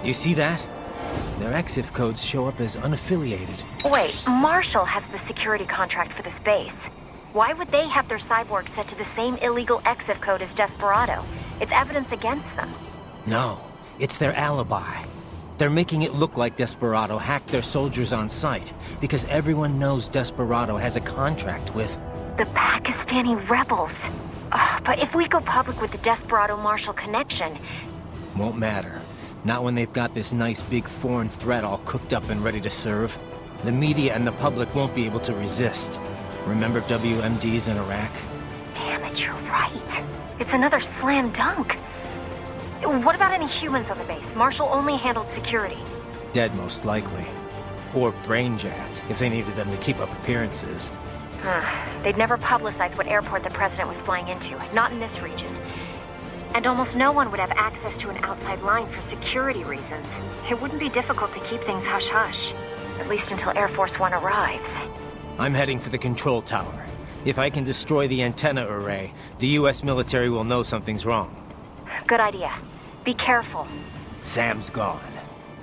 You see that? Their EXIF codes show up as unaffiliated. Wait, Marshall has the security contract for this base. Why would they have their cyborg set to the same illegal EXIF code as Desperado? It's evidence against them. No, it's their alibi. They're making it look like Desperado hacked their soldiers on sight, because everyone knows Desperado has a contract with... The Pakistani rebels. But if we go public with the Desperado-Marshall connection... Won't matter. Not when they've got this nice big foreign threat all cooked up and ready to serve. The media and the public won't be able to resist. Remember WMDs in Iraq? Damn it, you're right. It's another slam dunk. What about any humans on the base? Marshall only handled security. Dead, most likely. Or brain jacked, if they needed them to keep up appearances. They'd never publicize what airport the president was flying into, not in this region. And almost no one would have access to an outside line for security reasons. It wouldn't be difficult to keep things hush-hush, at least until Air Force One arrives. I'm heading for the control tower. If I can destroy the antenna array, the US military will know something's wrong. Good idea. Be careful. Sam's gone,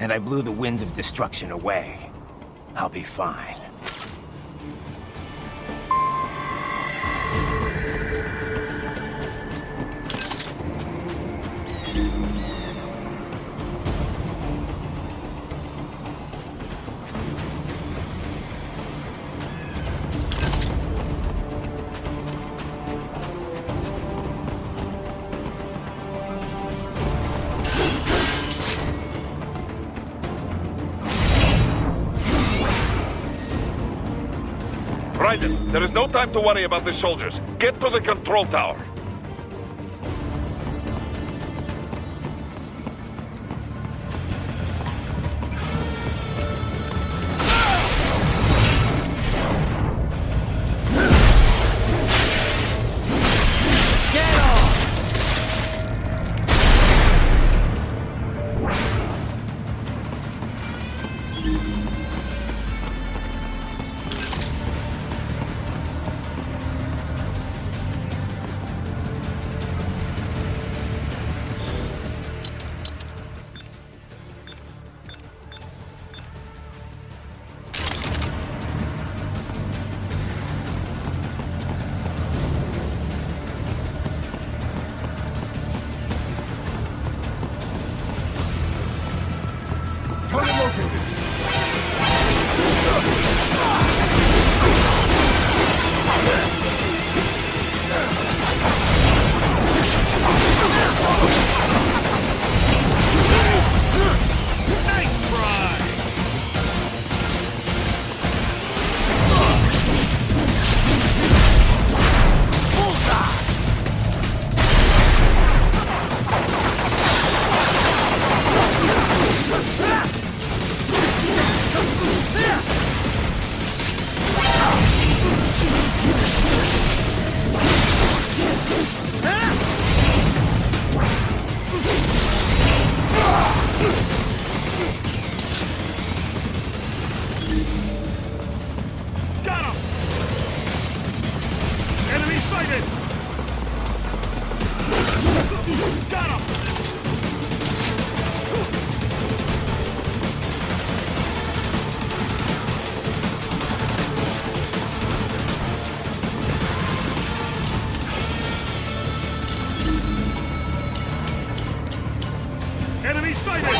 and I blew the winds of destruction away. I'll be fine. Raiden, there is no time to worry about the soldiers. Get to the control tower. Enemy sighted!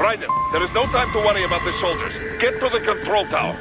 Raiden, there is no time to worry about the soldiers. Get to the control tower.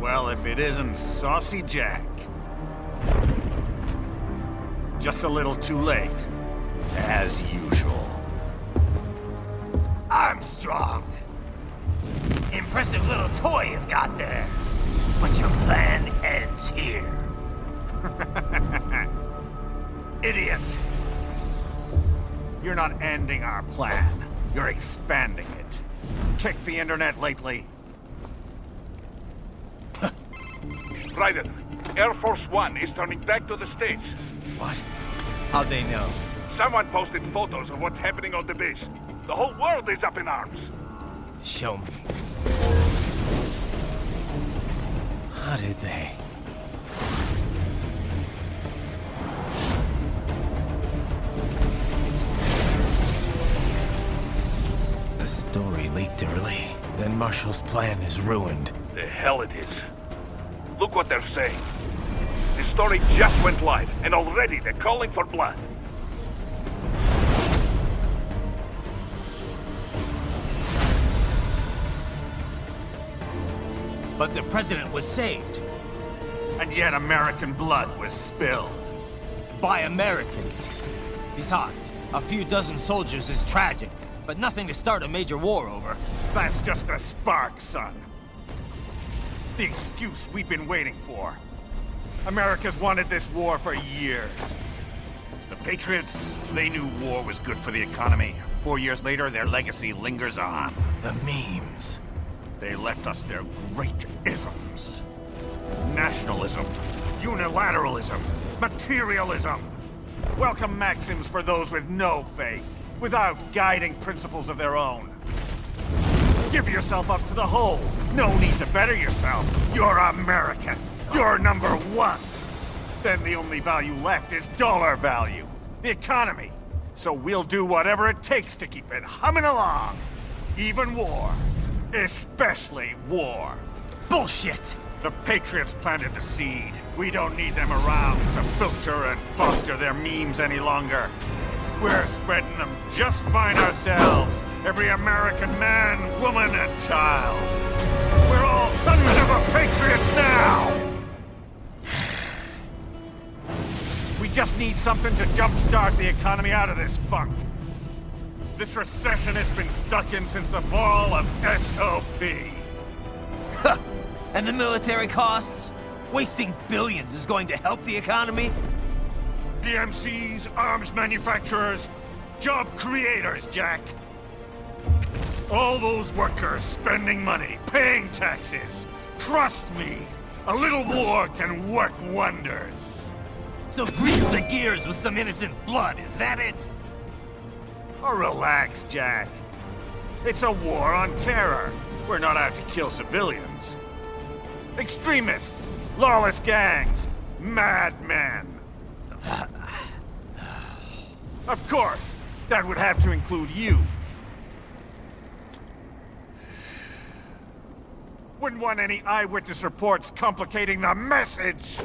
Well, if it isn't Saucy Jack. Just a little too late, as usual. Armstrong! Impressive little toy you've got there. But your plan ends here. Idiot! You're not ending our plan. You're expanding it. Check the internet lately. Ryder, Air Force One is turning back to the States. What? How'd they know? Someone posted photos of what's happening on the base. The whole world is up in arms. Show me. How did they? The story leaked early. Then Marshall's plan is ruined. The hell it is. Look what they're saying. The story just went live, and already they're calling for blood. But the president was saved. And yet American blood was spilled. By Americans. Besides, a few dozen soldiers is tragic, but nothing to start a major war over. That's just the spark, son. The excuse we've been waiting for. America's wanted this war for years. The Patriots, they knew war was good for the economy. 4 years later, their legacy lingers on. The memes. They left us their great isms. Nationalism, unilateralism, materialism. Welcome maxims for those with no faith, without guiding principles of their own. Give yourself up to the whole. No need to better yourself. You're American. You're number one. Then the only value left is dollar value. The economy. So we'll do whatever it takes to keep it humming along. Even war. Especially war. Bullshit! The Patriots planted the seed. We don't need them around to filter and foster their memes any longer. We're spreading them just fine ourselves. Every American man, woman, and child. We're all sons of the Patriots now! We just need something to jumpstart the economy out of this funk. This recession it's been stuck in since the fall of SOP. And the military costs? Wasting billions is going to help the economy? DMCs, arms manufacturers, job creators, Jack. All those workers spending money, paying taxes. Trust me, a little war can work wonders. So grease the gears with some innocent blood, is that it? Oh, relax, Jack. It's a war on terror. We're not out to kill civilians. Extremists, lawless gangs, madmen. Of course, that would have to include you. Wouldn't want any eyewitness reports complicating the message.